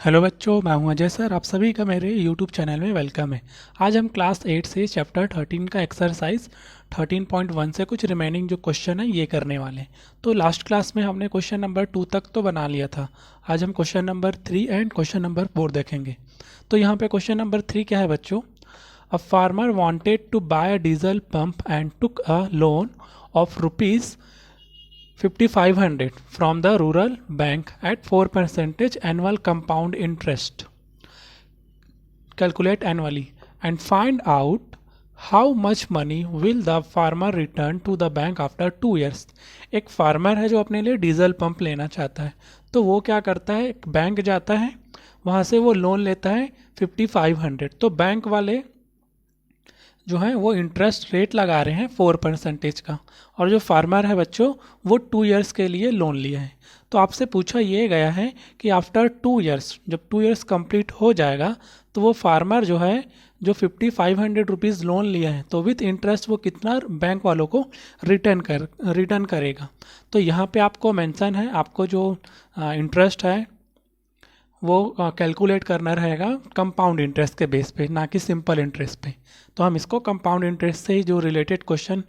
Hello बच्चों, मैं हूं अजय सर। आप सभी का मेरे यूट्यूब चैनल में वेलकम है। आज हम क्लास 8 से चैप्टर 13 का एक्सरसाइज 13.1 से कुछ रिमेनिंग जो क्वेश्चन है ये करने वाले हैं। तो लास्ट क्लास में हमने क्वेश्चन नंबर 2 तक तो बना लिया था। आज हम question number 3 and question number 4 देखेंगे। तो यहाँ पे क्वेश्चन नंबर 3 क्या है बच्चों? A farmer wanted to buy a diesel pump and took a loan of rupees 5500 from the rural bank at 4% annual compound interest. Calculate annually and find out how much money will the farmer return to the bank after 2 years. एक farmer है जो अपने लिए diesel pump लेना चाहता है, तो वो क्या करता है, बैंक जाता है, वहाँ से वो लोन लेता है 5500। तो बैंक वाले जो है वो इंटरेस्ट रेट लगा रहे हैं 4% का, और जो फार्मर है बच्चों वो 2 इयर्स के लिए लोन लिया है। तो आपसे पूछा ये गया है कि आफ्टर 2 इयर्स, जब 2 इयर्स कंप्लीट हो जाएगा तो वो फार्मर जो है जो 5500 रुपीज़ लोन लिया है तो विथ इंटरेस्ट वो कितना बैंक वालों को रिटर्न करेगा। तो यहाँ पे आपको मेंशन है, आपको जो इंटरेस्ट है वो कैलकुलेट करना रहेगा कंपाउंड इंटरेस्ट के बेस पे, ना कि सिंपल इंटरेस्ट पे। तो हम इसको कंपाउंड इंटरेस्ट से ही जो रिलेटेड क्वेश्चन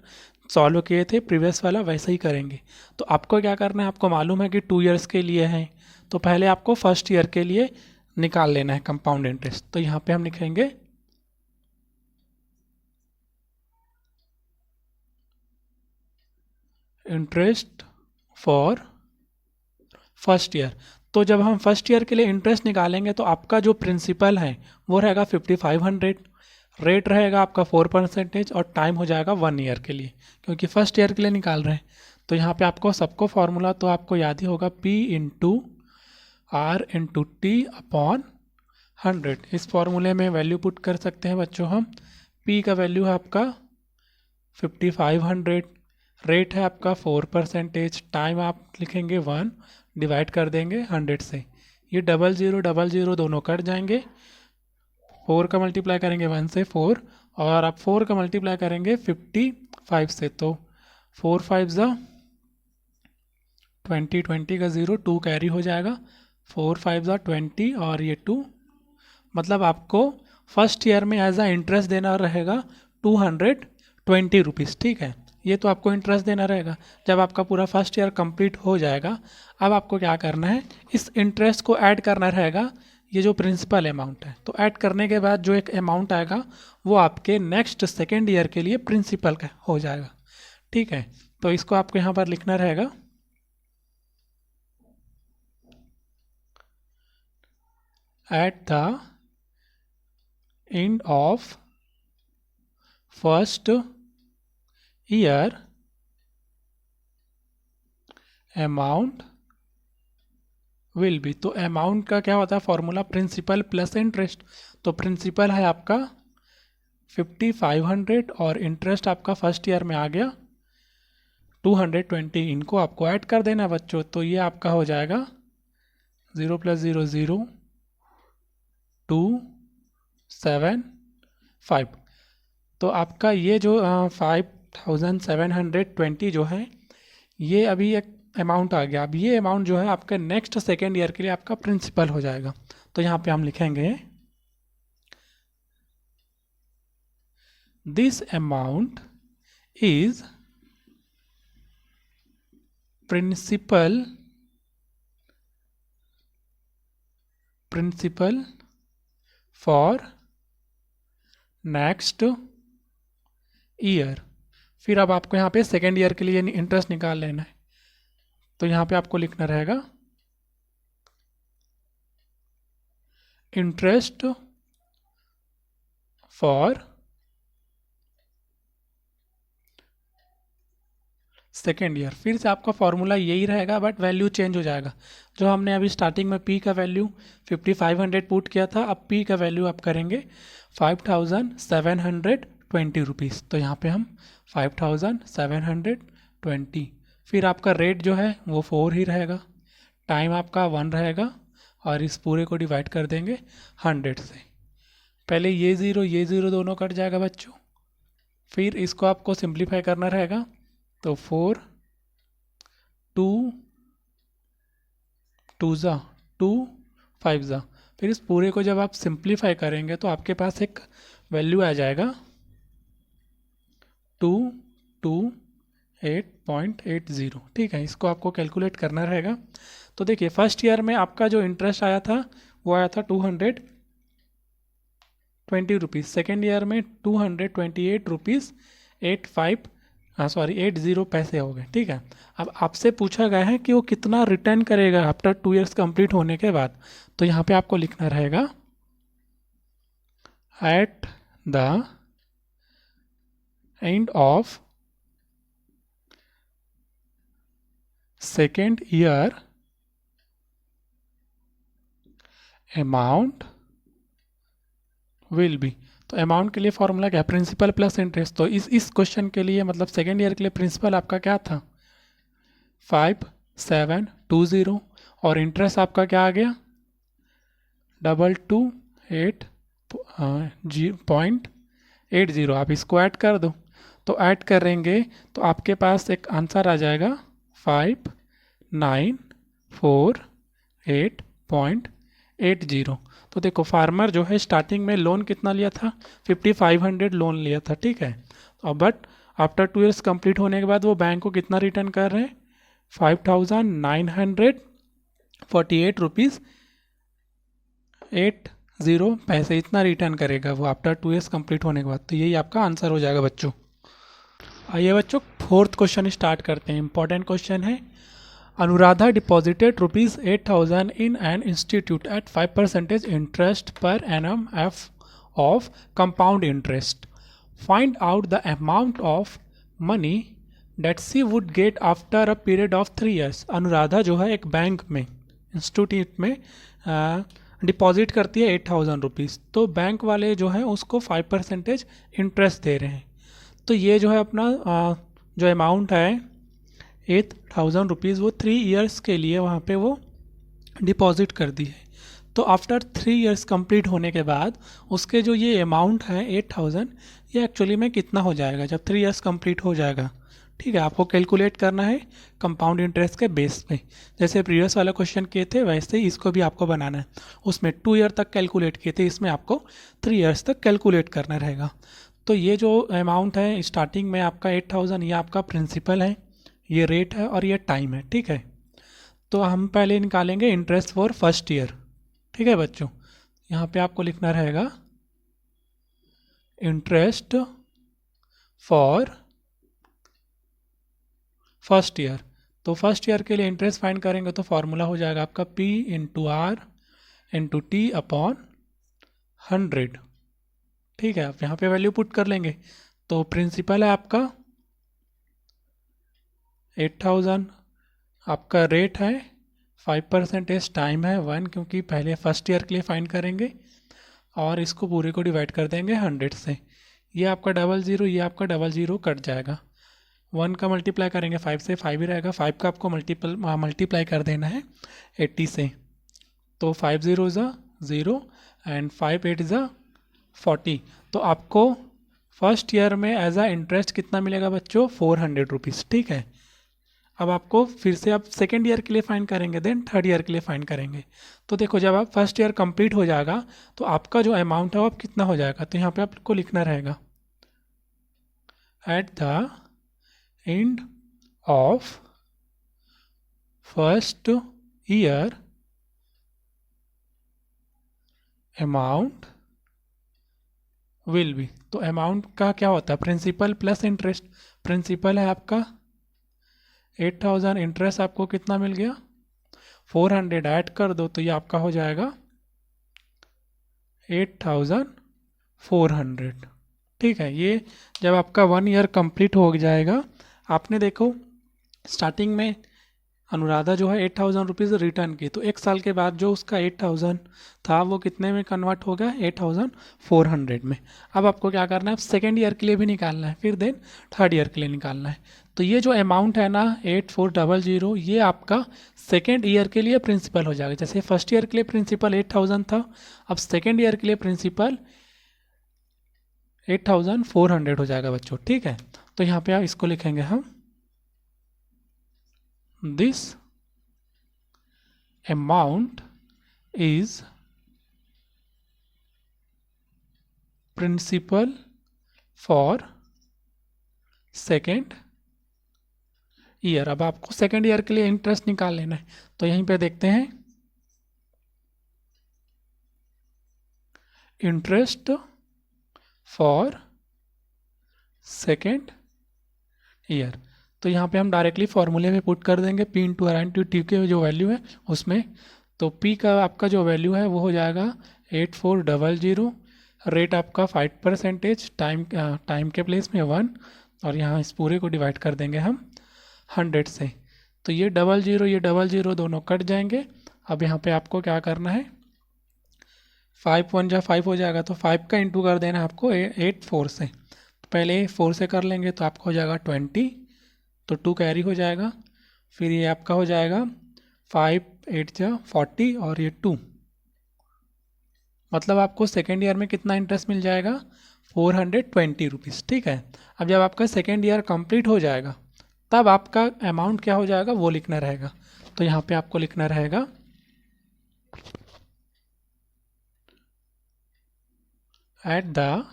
सॉल्व किए थे प्रीवियस वाला वैसे ही करेंगे। तो आपको क्या करना है, आपको मालूम है कि 2 इयर्स के लिए है, तो पहले आपको फर्स्ट ईयर के लिए निकाल लेना है कंपाउंड इंटरेस्ट। तो यहाँ पे हम लिखेंगे इंटरेस्ट फॉर फर्स्ट ईयर। तो जब हम फर्स्ट ईयर के लिए इंटरेस्ट निकालेंगे तो आपका जो प्रिंसिपल है वो रहेगा 5500, रेट रहेगा आपका 4% और टाइम हो जाएगा 1 ईयर के लिए, क्योंकि फर्स्ट ईयर के लिए निकाल रहे हैं। तो यहाँ पे आपको सबको फॉर्मूला तो आपको याद ही होगा, P into r into t upon 100। इस फॉर्मूले में वैल्यू पुट कर सकते हैं बच्चों हम। P का वैल्यू है आपका 5500, रेट है आपका 4%, टाइम आप लिखेंगे 1, डिवाइड कर देंगे 100 से। ये डबल ज़ीरो दोनों कट जाएंगे, 4 का मल्टीप्लाई करेंगे 1 से 4, और आप 4 का मल्टीप्लाई करेंगे 55 से, तो 4 5 ज़ा 20, 20 का 0, 2 कैरी हो जाएगा, 4 5 ज़ा 20 और ये 2, मतलब आपको फर्स्ट ईयर में एज अ इंटरेस्ट देना रहेगा 220 रुपीज़। ठीक है, ये तो आपको इंटरेस्ट देना रहेगा। जब आपका पूरा फर्स्ट ईयर कंप्लीट हो जाएगा, अब आपको क्या करना है, इस इंटरेस्ट को ऐड करना रहेगा ये जो प्रिंसिपल अमाउंट है। तो ऐड करने के बाद जो एक अमाउंट आएगा वो आपके नेक्स्ट सेकेंड ईयर के लिए प्रिंसिपल का हो जाएगा। ठीक है, तो इसको आपको यहाँ पर लिखना रहेगा at the end of first year amount will be. तो अमाउंट का क्या होता है फॉर्मूला, प्रिंसिपल प्लस इंटरेस्ट। तो प्रिंसिपल है आपका 5500 और इंटरेस्ट आपका फर्स्ट ईयर में आ गया 220। इनको आपको ऐड कर देना बच्चों, तो ये आपका हो जाएगा 0 + 0 0, 2 7 5। तो आपका ये जो 5720 जो है ये अभी एक अमाउंट आ गया। अब ये अमाउंट जो है आपका नेक्स्ट सेकेंड ईयर के लिए आपका प्रिंसिपल हो जाएगा। तो यहाँ पे हम लिखेंगे this amount is principal for next year. फिर अब आपको यहाँ पे सेकेंड ईयर के लिए इंटरेस्ट निकाल लेना है। तो यहाँ पे आपको लिखना रहेगा इंटरेस्ट फॉर सेकेंड ईयर। फिर से आपका फॉर्मूला यही रहेगा बट वैल्यू चेंज हो जाएगा। जो हमने अभी स्टार्टिंग में P का वैल्यू 5500 पुट किया था, अब P का वैल्यू आप करेंगे 5720 रुपीज़। तो यहाँ पे हम 5720, फिर आपका रेट जो है वो 4 ही रहेगा, टाइम आपका 1 रहेगा, और इस पूरे को डिवाइड कर देंगे 100 से। पहले ये ज़ीरो दोनों कट जाएगा बच्चों, फिर इसको आपको सिंप्लीफाई करना रहेगा। तो 4 2 2 ज़ा 2 5 ज़ा फिर इस पूरे को जब आप सिंप्लीफाई करेंगे तो आपके पास एक वैल्यू आ जाएगा 228.80। ठीक है, इसको आपको कैलकुलेट करना रहेगा। तो देखिए फर्स्ट ईयर में आपका जो इंटरेस्ट आया था वो आया था 220 रुपीज़, सेकेंड ईयर में 228 रुपीज़ 80 पैसे हो गए। ठीक है, अब आपसे पूछा गया है कि वो कितना रिटर्न करेगा आफ्टर 2 इयर्स कंप्लीट होने के बाद। तो यहाँ पे आपको लिखना रहेगा at the end of second year amount will be. तो अमाउंट के लिए फॉर्मूला क्या है, प्रिंसिपल प्लस इंटरेस्ट। तो इस क्वेश्चन के लिए मतलब सेकेंड ईयर के लिए प्रिंसिपल आपका क्या था 5720 और इंटरेस्ट आपका क्या आ गया 228.80। आप इसको ऐड कर दो, तो ऐड करेंगे तो आपके पास एक आंसर आ जाएगा 5948.80। तो देखो फार्मर जो है स्टार्टिंग में लोन कितना लिया था 5500 लोन लिया था। ठीक है, और बट आफ्टर 2 इयर्स कंप्लीट होने के बाद वो बैंक को कितना रिटर्न कर रहे हैं 5948 रुपीज़ 80 पैसे, इतना रिटर्न करेगा वो आफ्टर 2 इयर्स कंप्लीट होने के बाद। तो यही आपका आंसर हो जाएगा बच्चों। आइए बच्चों फोर्थ क्वेश्चन स्टार्ट करते हैं। इंपॉर्टेंट क्वेश्चन है, Anuradha deposited rupees 8000 in an institute at 5% interest per annum f of compound interest. Find out the amount of money that she would get after a period of 3 years. Anuradha जो है एक bank में institute में deposit करती है 8000 rupees, तो bank वाले जो है उसको 5% इंटरेस्ट दे रहे हैं। तो ये जो है अपना जो अमाउंट है 8000 रुपीज़ वो 3 ईयर्स के लिए वहाँ पे वो डिपॉजिट कर दी है। तो आफ्टर 3 ईयर्स कंप्लीट होने के बाद उसके जो ये अमाउंट है 8000 ये एक्चुअली में कितना हो जाएगा जब 3 ईयर्स कंप्लीट हो जाएगा। ठीक है, आपको कैलकुलेट करना है कंपाउंड इंटरेस्ट के बेस पे, जैसे प्रीवियस वाला क्वेश्चन किए थे वैसे ही इसको भी आपको बनाना है। उसमें 2 ईयर तक कैलकुलेट किए थे, इसमें आपको 3 ईयर्स तक कैलकुलेट करना रहेगा। तो ये जो अमाउंट है स्टार्टिंग में आपका 8000 ये आपका प्रिंसिपल है, ये रेट है और ये टाइम है। ठीक है, तो हम पहले निकालेंगे इंटरेस्ट फॉर फर्स्ट ईयर। ठीक है बच्चों, यहाँ पे आपको लिखना रहेगा इंटरेस्ट फॉर फर्स्ट ईयर। तो फर्स्ट ईयर के लिए इंटरेस्ट फाइंड करेंगे तो फॉर्मूला हो जाएगा आपका P into r into t upon 100। ठीक है, आप यहाँ पे वैल्यू पुट कर लेंगे। तो प्रिंसिपल है आपका 8000, आपका रेट है 5%, टाइम है 1 क्योंकि पहले फर्स्ट ईयर के लिए फाइंड करेंगे, और इसको पूरे को डिवाइड कर देंगे 100 से। ये आपका 00, ये आपका 00 कट जाएगा। 1 का मल्टीप्लाई करेंगे 5 से, 5 ही रहेगा। 5 का आपको मल्टीप्लाई कर देना है 80 से। तो 5 0 ज़ा 0 एंड 5 8 ज़ा 40। तो आपको फर्स्ट ईयर में एज आ इंटरेस्ट कितना मिलेगा बच्चों 400 रुपीज़। ठीक है, अब आपको फिर से आप सेकेंड ईयर के लिए फाइंड करेंगे, देन थर्ड ईयर के लिए फाइंड करेंगे। तो देखो जब आप फर्स्ट ईयर कंप्लीट हो जाएगा तो आपका जो अमाउंट है वो आप कितना हो जाएगा, तो यहाँ पे आपको लिखना रहेगा at the end of first year amount will be. तो अमाउंट का क्या होता है प्रिंसिपल प्लस इंटरेस्ट। प्रिंसिपल है आपका 8000, इंटरेस्ट आपको कितना मिल गया 400, ऐड कर दो तो ये आपका हो जाएगा 8400। ठीक है, ये जब आपका 1 ईयर कंप्लीट हो जाएगा, आपने देखो स्टार्टिंग में अनुराधा जो है 8000 रुपीज़ रिटर्न की, तो 1 साल के बाद जो उसका 8000 था वो कितने में कन्वर्ट हो गया 8400 में। अब आपको क्या करना है, सेकेंड ईयर के लिए भी निकालना है, फिर देन थर्ड ईयर के लिए निकालना है। तो ये जो अमाउंट है ना 8400 ये आपका सेकेंड ईयर के लिए प्रिंसिपल हो जाएगा। जैसे फर्स्ट ईयर के लिए प्रिंसिपल 8000 था, अब सेकेंड ईयर के लिए प्रिंसिपल 8400 हो जाएगा बच्चों। ठीक है, तो यहाँ पे आप इसको लिखेंगे हम this amount is principal for second year. अब आपको सेकेंड ईयर के लिए इंटरेस्ट निकाल लेना है, तो यहीं पे देखते हैं इंटरेस्ट फॉर सेकेंड ईयर। तो यहाँ पे हम डायरेक्टली फॉर्मूले में पुट कर देंगे p into r into t के जो वैल्यू है उसमें। तो पी का आपका जो वैल्यू है वो हो जाएगा 8400, रेट आपका 5%, टाइम के प्लेस में 1, और यहाँ इस पूरे को डिवाइड कर देंगे हम 100 से। तो ये 00 दोनों कट जाएंगे। अब यहाँ पे आपको क्या करना है, 5 1 जा 5 हो जाएगा, तो 5 का इंटू कर देना है आपको 8 4 से। तो पहले 4 से कर लेंगे तो आपको हो जाएगा 20, तो 2 कैरी हो जाएगा। फिर ये आपका हो जाएगा 5 8 जा 40 और ये 2, मतलब आपको सेकेंड ईयर में कितना इंटरेस्ट मिल जाएगा, 420 रुपीज़। ठीक है। अब जब आपका सेकेंड ईयर कंप्लीट हो जाएगा तब आपका अमाउंट क्या हो जाएगा वो लिखना रहेगा। तो यहाँ पे आपको लिखना रहेगा at the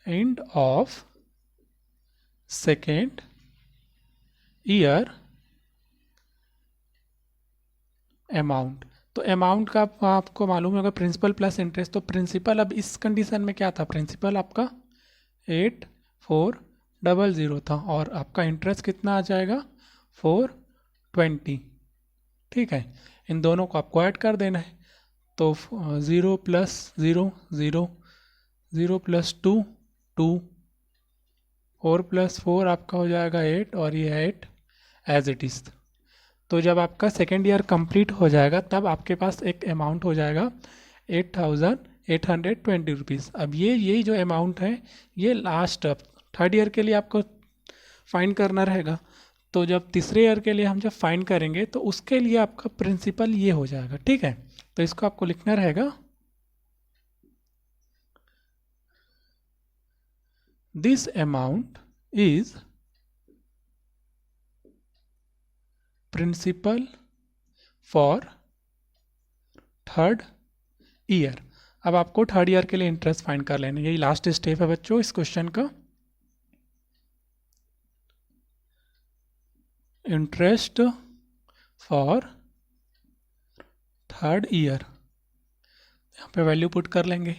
end of second year amount. तो अमाउंट का आपको मालूम होगा प्रिंसिपल प्लस इंटरेस्ट। तो प्रिंसिपल अब इस कंडीशन में क्या था, प्रिंसिपल आपका 8400 था और आपका इंटरेस्ट कितना आ जाएगा 420। ठीक है। इन दोनों को आपको ऐड कर देना है। तो 0 + 0 0, 0 + 2 2, 4 + 4 आपका हो जाएगा 8 और ये 8 एज इट इज़। तो जब आपका सेकेंड ईयर कंप्लीट हो जाएगा तब आपके पास एक अमाउंट हो जाएगा 8820 रुपीज़। अब यही जो अमाउंट है ये लास्ट थर्ड ईयर के लिए आपको फाइंड करना रहेगा। तो जब तीसरे ईयर के लिए हम जब फाइंड करेंगे तो उसके लिए आपका प्रिंसिपल ये हो जाएगा। ठीक है। तो इसको आपको लिखना रहेगा this amount is principal for third year. अब आपको थर्ड ईयर के लिए इंटरेस्ट फाइंड कर लेना, यही लास्ट स्टेप है बच्चों इस क्वेश्चन का। इंटरेस्ट फॉर थर्ड ईयर, यहाँ पे वैल्यू पुट कर लेंगे।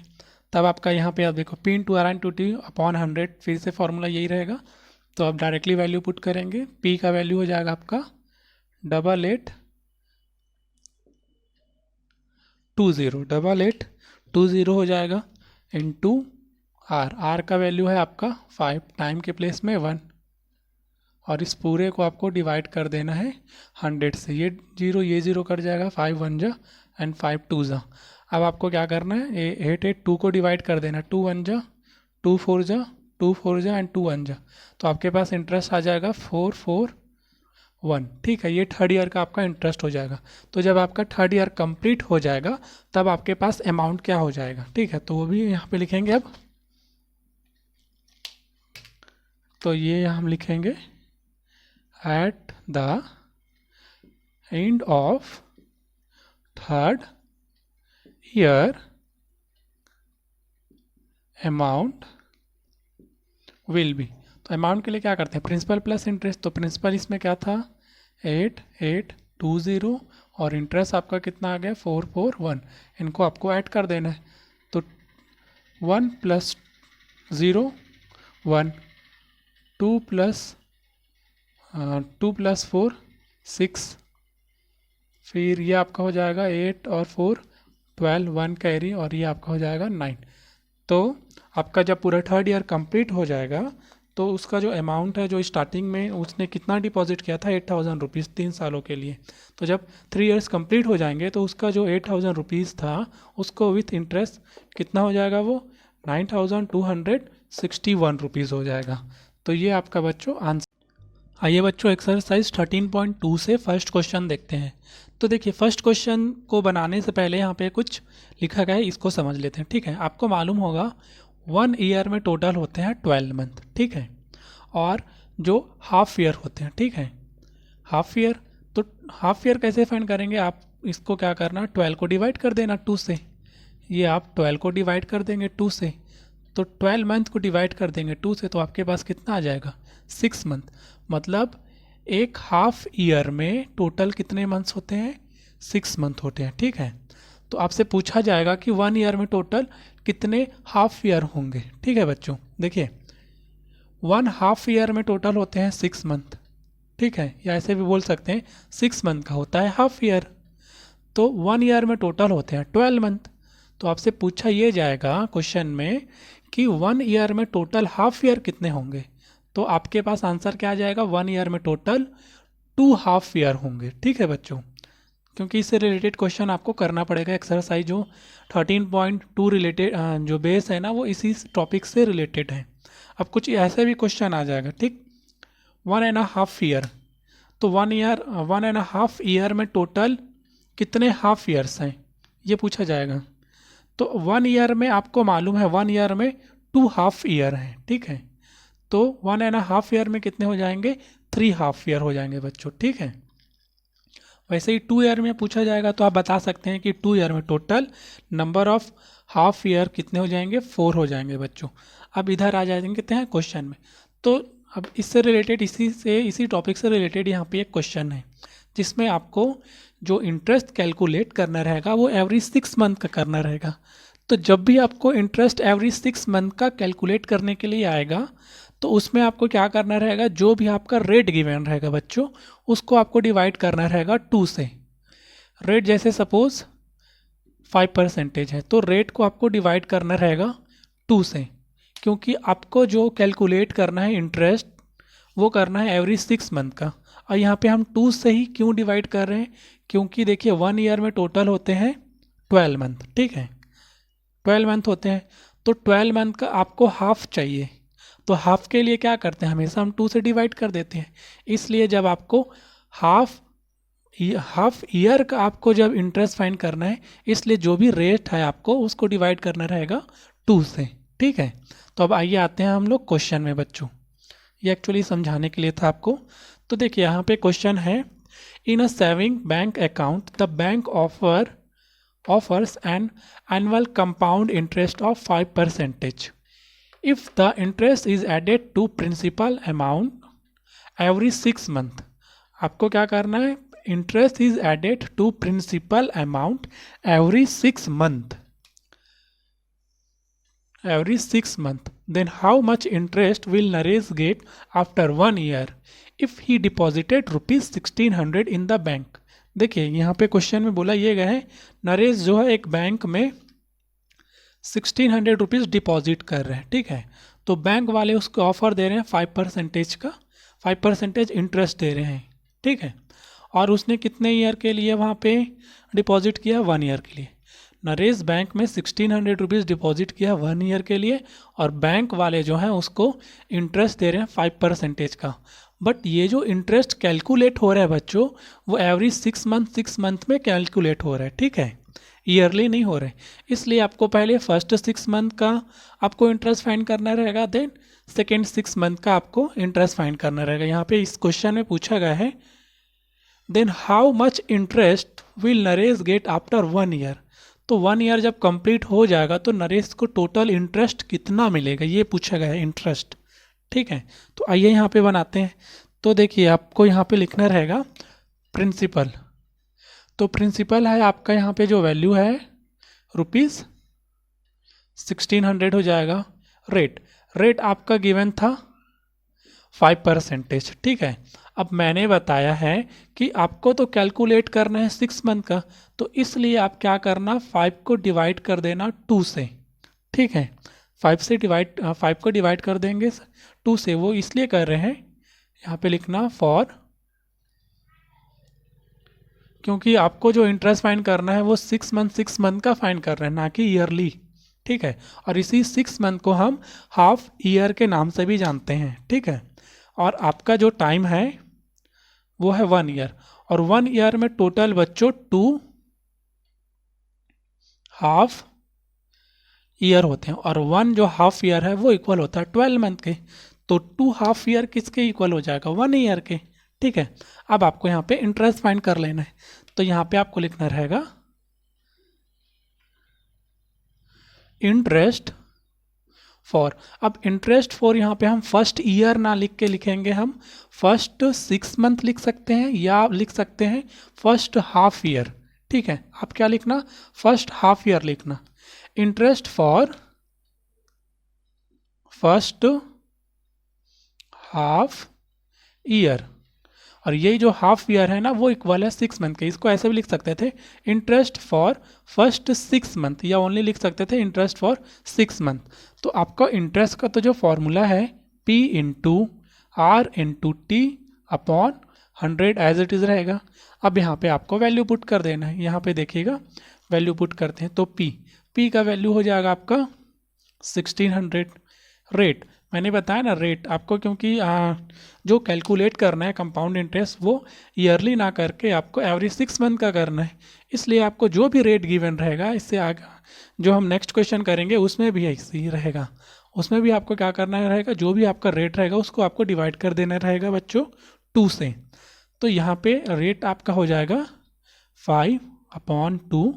तब आपका यहाँ पे आप देखो p into r into t upon 100, फिर से फॉर्मूला यही रहेगा। तो आप डायरेक्टली वैल्यू पुट करेंगे। पी का वैल्यू हो जाएगा आपका 8820 हो जाएगा इंटू आर। आर का वैल्यू है आपका 5, टाइम के प्लेस में 1, और इस पूरे को आपको डिवाइड कर देना है 100 से। ये 0 कट जाएगा, 5 1 जा एंड 5 2 जा। अब आपको क्या करना है, 8 8 2 को डिवाइड कर देना, 2 1 जा 2 4 जा 2 4 जा एंड 2 1 जा। तो आपके पास इंटरेस्ट आ जाएगा 441। ठीक है। ये थर्ड ईयर का आपका इंटरेस्ट हो जाएगा। तो जब आपका थर्ड ईयर कंप्लीट हो जाएगा तब आपके पास अमाउंट क्या हो जाएगा। ठीक है। तो वो भी यहाँ पे लिखेंगे। अब तो ये हम लिखेंगे at the end of third year amount will be. तो अमाउंट के लिए क्या करते हैं, प्रिंसिपल प्लस इंटरेस्ट। तो प्रिंसिपल इसमें क्या था 8820 और इंटरेस्ट आपका कितना आ गया 441। इनको आपको ऐड कर देना है। तो 1 + 0 1, 2 + 4 6, फिर ये आपका हो जाएगा 8 और 4 12, 1 कैरी, और ये आपका हो जाएगा 9। तो आपका जब पूरा थर्ड ईयर कंप्लीट हो जाएगा तो उसका जो अमाउंट है, जो स्टार्टिंग में उसने कितना डिपॉजिट किया था 8000 रुपीज़ 3 सालों के लिए, तो जब 3 इयर्स कंप्लीट हो जाएंगे तो उसका जो 8000 रुपीज़ था उसको विथ इंटरेस्ट कितना हो जाएगा, वो 9261 रुपीज़ हो जाएगा। तो ये आपका बच्चों आंसर। आइए बच्चों एक्सरसाइज 13.2 से फर्स्ट क्वेश्चन देखते हैं। तो देखिए फर्स्ट क्वेश्चन को बनाने से पहले यहाँ पे कुछ लिखा गया है, इसको समझ लेते हैं। ठीक है। आपको मालूम होगा 1 ईयर में टोटल होते हैं 12 मंथ। ठीक है। और जो हाफ ईयर होते हैं, ठीक है, हाफ ईयर, तो हाफ ईयर कैसे फाइंड करेंगे, आप इसको क्या करना 12 को डिवाइड कर देना 2 से। ये आप 12 को डिवाइड कर देंगे 2 से, तो 12 मंथ को डिवाइड कर देंगे 2 से, तो आपके पास कितना आ जाएगा 6 मंथ। मतलब एक हाफ ईयर में टोटल कितने मंथ्स होते हैं 6 मंथ होते हैं। ठीक है, तो आपसे पूछा जाएगा कि 1 ईयर में टोटल कितने हाफ ईयर होंगे। ठीक है बच्चों, देखिए 1 हाफ ईयर में टोटल होते हैं 6 मंथ। ठीक है, या ऐसे भी बोल सकते हैं 6 मंथ का होता है हाफ ईयर, तो 1 ईयर में टोटल होते हैं 12 मंथ। तो आपसे पूछा ये जाएगा क्वेश्चन में कि 1 ईयर में टोटल हाफ ईयर कितने होंगे, तो आपके पास आंसर क्या आ जाएगा 1 ईयर में टोटल 2 हाफ ईयर होंगे। ठीक है बच्चों, क्योंकि इससे रिलेटेड क्वेश्चन आपको करना पड़ेगा। एक्सरसाइज जो 13.2 रिलेटेड जो बेस है ना, वो इसी टॉपिक से रिलेटेड है। अब कुछ ऐसे भी क्वेश्चन आ जाएगा। ठीक, 1.5 ईयर, तो 1.5 ईयर में टोटल कितने हाफ ईयर्स हैं ये पूछा जाएगा। तो 1 ईयर में आपको मालूम है 1 ईयर में 2 हाफ ईयर हैं। ठीक है, तो 1.5 ईयर में कितने हो जाएंगे 3 हाफ ईयर हो जाएंगे बच्चों। ठीक है, वैसे ही 2 ईयर में पूछा जाएगा तो आप बता सकते हैं कि 2 ईयर में total number of half year कितने हो जाएंगे 4 हो जाएंगे बच्चों। अब इधर आ जाएंगे कितने हैं क्वेश्चन में। तो अब इससे रिलेटेड इसी टॉपिक से रिलेटेड यहाँ पे एक क्वेश्चन है जिसमें आपको जो इंटरेस्ट कैलकुलेट करना रहेगा वो एवरी 6 मंथ का करना रहेगा। तो जब भी आपको इंटरेस्ट एवरी 6 मंथ का कैलकुलेट करने के लिए आएगा तो उसमें आपको क्या करना रहेगा, जो भी आपका रेट गिवन रहेगा बच्चों उसको आपको डिवाइड करना रहेगा 2 से। रेट जैसे सपोज 5% है तो रेट को आपको डिवाइड करना रहेगा 2 से, क्योंकि आपको जो कैलकुलेट करना है इंटरेस्ट वो करना है एवरी 6 मंथ का। और यहाँ पे हम 2 से ही क्यों डिवाइड कर रहे हैं, क्योंकि देखिए 1 ईयर में टोटल होते हैं 12 मंथ। ठीक है, 12 मंथ होते हैं, तो 12 मंथ का आपको हाफ चाहिए, तो हाफ के लिए क्या करते हैं हमेशा हम 2 से डिवाइड कर देते हैं। इसलिए जब आपको हाफ ईयर का आपको जब इंटरेस्ट फाइंड करना है, इसलिए जो भी रेट है आपको उसको डिवाइड करना रहेगा 2 से। ठीक है, तो अब आइए आते हैं हम लोग क्वेश्चन में बच्चों, ये एक्चुअली समझाने के लिए था आपको। तो देखिए यहाँ पे क्वेश्चन है, in a saving bank account the bank offers an annual compound interest of 5%. If the interest is added to principal amount every 6 month, आपको क्या करना है, interest is added to principal amount every 6 month, then how much interest will Naresh get after 1 year if he deposited rupees 1600 in the bank। देखिए यहाँ पे question में बोला ये गया है नरेश जो है एक बैंक में 1600 रुपीज़ डिपॉजिट कर रहे हैं। ठीक है, तो बैंक वाले उसको ऑफर दे रहे हैं 5% इंटरेस्ट दे रहे हैं। ठीक है, और उसने कितने ईयर के लिए वहाँ पे डिपॉजिट किया 1 ईयर के लिए। नरेश बैंक में 1600 रुपीज़ डिपॉजिट किया 1 ईयर के लिए और बैंक वाले जो हैं उसको इंटरेस्ट दे रहे हैं 5% का। बट ये जो इंटरेस्ट कैलकुलेट हो रहा है बच्चों वो एवरी 6 मंथ में कैलकुलेट हो रहा है। ठीक है, ईयरली नहीं हो रहा है, इसलिए आपको पहले फर्स्ट 6 मंथ का आपको इंटरेस्ट फाइंड करना रहेगा, देन सेकेंड 6 मंथ का आपको इंटरेस्ट फाइंड करना रहेगा। यहाँ पे इस क्वेश्चन में पूछा गया है then how much interest will Naresh get after 1 year. तो 1 ईयर जब कंप्लीट हो जाएगा तो नरेश को टोटल इंटरेस्ट कितना मिलेगा ये पूछा गया है इंटरेस्ट। ठीक है, तो आइए यहाँ पे बनाते हैं। तो देखिए आपको यहाँ पे लिखना रहेगा प्रिंसिपल, तो प्रिंसिपल है आपका यहाँ पे जो वैल्यू है रुपीज़ 1600 हो जाएगा। रेट आपका गिवन था 5%। ठीक है, अब मैंने बताया है कि आपको तो कैलकुलेट करना है 6 मंथ का, तो इसलिए आप क्या करना 5 को डिवाइड कर देना 2 से। ठीक है, 5 को डिवाइड कर देंगे 2 से, वो इसलिए कर रहे हैं यहाँ पे लिखना फॉर, क्योंकि आपको जो इंटरेस्ट फाइंड करना है वो 6 मंथ का फाइंड कर रहे हैं ना कि ईयरली। ठीक है, और इसी 6 मंथ को हम हाफ ईयर के नाम से भी जानते हैं। ठीक है, और आपका जो टाइम है वो है 1 ईयर, और 1 ईयर में टोटल बच्चों 2 हाफ ईयर होते हैं, और 1 जो हाफ ईयर है वो इक्वल होता है 12 मंथ के। तो 2 हाफ ईयर किसके इक्वल हो जाएगा 1 ईयर के। ठीक है, अब आपको यहाँ पे इंटरेस्ट फाइंड कर लेना है, तो यहाँ पे आपको लिखना रहेगा इंटरेस्ट फॉर, अब इंटरेस्ट फॉर यहाँ पे हम फर्स्ट ईयर ना लिख के लिखेंगे, हम फर्स्ट 6 मंथ लिख सकते हैं या लिख सकते हैं फर्स्ट हाफ ईयर। ठीक है, आप क्या लिखना, फर्स्ट हाफ ईयर लिखना। Interest for first half year, और ये जो हाफ ईयर है ना वो इक्वल है 6 मंथ के। इसको ऐसे भी लिख सकते थे, इंटरेस्ट फॉर फर्स्ट 6 मंथ, या ओनली लिख सकते थे इंटरेस्ट फॉर 6 मंथ। तो आपका इंटरेस्ट का तो जो फॉर्मूला है P into r into t upon 100 as it is रहेगा। अब यहाँ पे आपको वैल्यू पुट कर देना है, यहाँ पे देखिएगा वैल्यू पुट करते हैं तो P का वैल्यू हो जाएगा आपका 1600। रेट मैंने बताया ना, रेट आपको क्योंकि जो कैलकुलेट करना है कंपाउंड इंटरेस्ट वो ईयरली ना करके आपको एवरी 6 मंथ का करना है, इसलिए आपको जो भी रेट गिवन रहेगा इससे आगे जो हम नेक्स्ट क्वेश्चन करेंगे उसमें भी ऐसे ही रहेगा। उसमें भी आपको क्या करना रहेगा, जो भी आपका रेट रहेगा उसको आपको डिवाइड कर देना रहेगा बच्चों 2 से। तो यहाँ पे रेट आपका हो जाएगा 5/2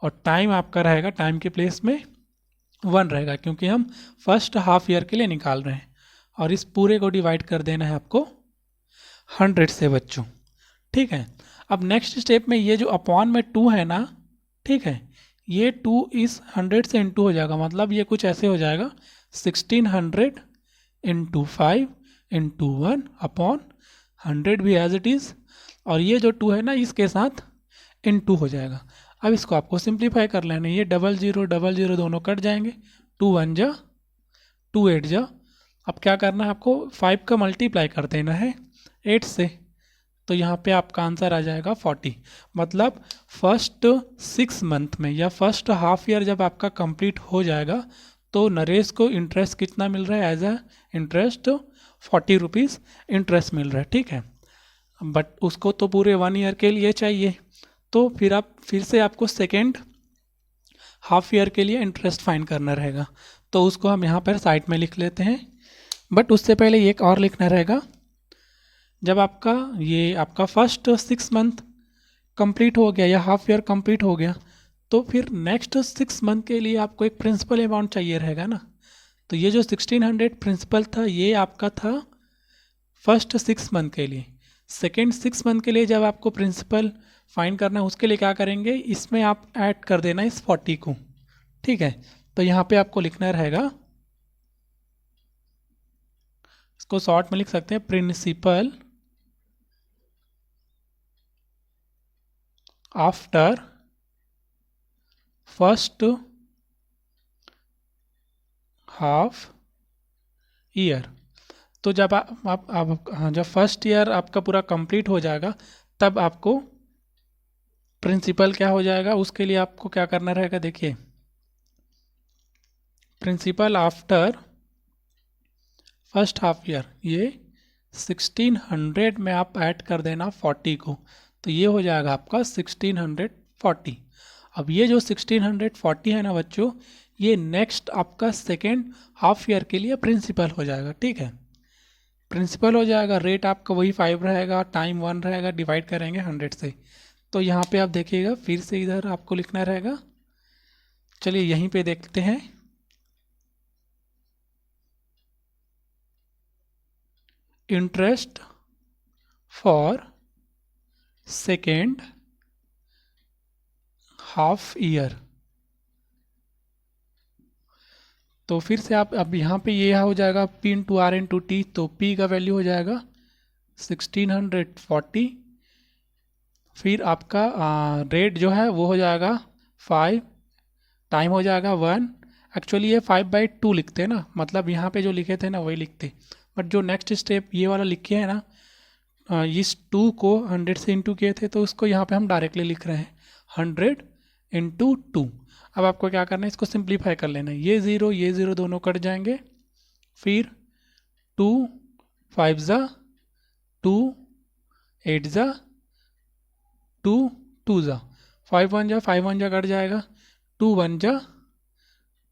और टाइम आपका रहेगा, टाइम के प्लेस में 1 रहेगा क्योंकि हम फर्स्ट हाफ ईयर के लिए निकाल रहे हैं, और इस पूरे को डिवाइड कर देना है आपको 100 से बच्चों। ठीक है, अब नेक्स्ट स्टेप में ये जो अपॉन में 2 है ना, ठीक है, ये 2 इस 100 से इंटू हो जाएगा, मतलब ये कुछ ऐसे हो जाएगा 1600 इंटू 5 इंटू 1 अपॉन 100 भी एज इट इज़, और ये जो 2 है ना इसके साथ इंटू हो जाएगा। अब इसको आपको सिंप्लीफाई कर लेना है, ये 00 दोनों कट जाएंगे, 2 1 जा 2 8 जा। अब क्या करना है आपको, 5 का मल्टीप्लाई कर देना है 8 से, तो यहाँ पे आपका आंसर आ जाएगा 40। मतलब फर्स्ट 6 मंथ में या फर्स्ट हाफ ईयर जब आपका कंप्लीट हो जाएगा तो नरेश को इंटरेस्ट कितना मिल रहा है, as a interest 40 rupees interest मिल रहा है। ठीक है, बट उसको तो पूरे 1 ईयर के लिए चाहिए, तो फिर से आपको सेकेंड हाफ ईयर के लिए इंटरेस्ट फाइंड करना रहेगा, तो उसको हम यहाँ पर साइड में लिख लेते हैं। बट उससे पहले एक और लिखना रहेगा, जब आपका फर्स्ट 6 मंथ कंप्लीट हो गया या हाफ ईयर कंप्लीट हो गया तो फिर नेक्स्ट 6 मंथ के लिए आपको एक प्रिंसिपल अमाउंट चाहिए रहेगा ना। तो ये जो 1600 प्रिंसिपल था ये आपका था फर्स्ट 6 मंथ के लिए। सेकेंड 6 मंथ के लिए जब आपको प्रिंसिपल फाइंड करना है उसके लिए क्या करेंगे, इसमें आप ऐड कर देना इस 40 को। ठीक है, तो यहाँ पे आपको लिखना रहेगा, इसको शॉर्ट में लिख सकते हैं principal after first half year. तो जब जब फर्स्ट ईयर आपका पूरा कंप्लीट हो जाएगा तब आपको प्रिंसिपल क्या हो जाएगा, उसके लिए आपको क्या करना रहेगा, देखिए principal after first half year, ये 1600 में आप ऐड कर देना 40 को, तो ये हो जाएगा आपका 1640। अब ये जो 1640 है ना बच्चों, ये नेक्स्ट आपका सेकेंड हाफ ईयर के लिए प्रिंसिपल हो जाएगा। ठीक है, प्रिंसिपल हो जाएगा, रेट आपका वही 5 रहेगा, टाइम 1 रहेगा, डिवाइड करेंगे 100 से। तो यहाँ पे आप देखिएगा फिर से इधर आपको लिखना रहेगा, चलिए यहीं पे देखते हैं, interest for second half year. तो फिर से आप अब यहाँ पे ये हो जाएगा P into r into t, तो P का वैल्यू हो जाएगा 1640, फिर आपका रेट जो है वो हो जाएगा 5, टाइम हो जाएगा 1। एक्चुअली ये 5/2 लिखते हैं ना, मतलब यहाँ पे जो लिखे थे ना वही लिखते, बट जो नेक्स्ट स्टेप ये वाला लिखे है ना, इस 2 को 100 से इंटू किए थे तो उसको यहाँ पे हम डायरेक्टली लिख रहे हैं 100 इंटू 2। अब आपको क्या करना है, इसको सिंप्लीफाई कर लेना है, ये 0 दोनों कट जाएंगे, फिर 2 5 जा 2 8 जा 2 2 जा 5 1 जा कट जाएगा, 2 1 जा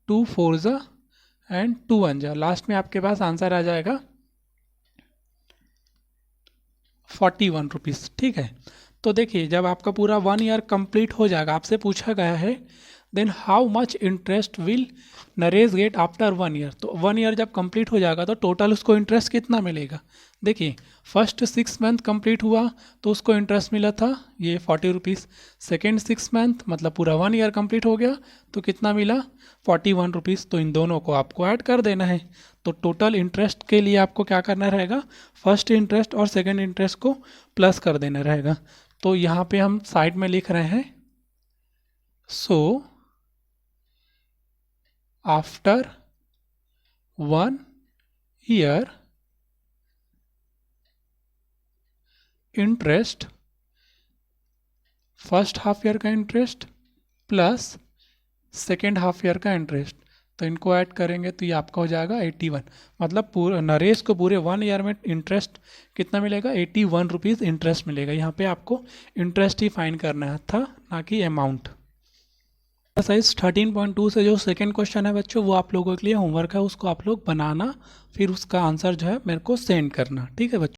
2 4 जा एंड 2 1 जा, लास्ट में आपके पास आंसर आ जाएगा 41 रुपीज़। ठीक है, तो देखिए जब आपका पूरा 1 ईयर कंप्लीट हो जाएगा, आपसे पूछा गया है then how much interest will Naresh get after 1 year. तो 1 ईयर जब कंप्लीट हो जाएगा तो टोटल उसको इंटरेस्ट कितना मिलेगा। देखिए फर्स्ट 6 मंथ कंप्लीट हुआ तो उसको इंटरेस्ट मिला था ये 40 रुपीज़। सेकेंड 6 मंथ मतलब पूरा 1 ईयर कंप्लीट हो गया तो कितना मिला 41 रुपीज़। तो इन दोनों को आपको ऐड कर देना है। तो टोटल इंटरेस्ट के लिए आपको क्या करना रहेगा, फर्स्ट इंटरेस्ट और सेकेंड इंटरेस्ट को प्लस कर देना रहेगा। तो यहाँ पे हम साइड में लिख रहे हैं so after 1 year interest, first half year का interest plus second half year का इंटरेस्ट, तो इनको ऐड करेंगे तो ये आपका हो जाएगा 81। मतलब पूरा नरेश को पूरे 1 ईयर में इंटरेस्ट कितना मिलेगा 81 रुपीज़ इंटरेस्ट मिलेगा। यहाँ पे आपको इंटरेस्ट ही फाइंड करना था, ना कि अमाउंट। एक्सरसाइज 13.2 से जो सेकंड क्वेश्चन है बच्चों वो आप लोगों के लिए होमवर्क है, उसको आप लोग बनाना, फिर उसका आंसर जो है मेरे को सेंड करना। ठीक है बच्चों।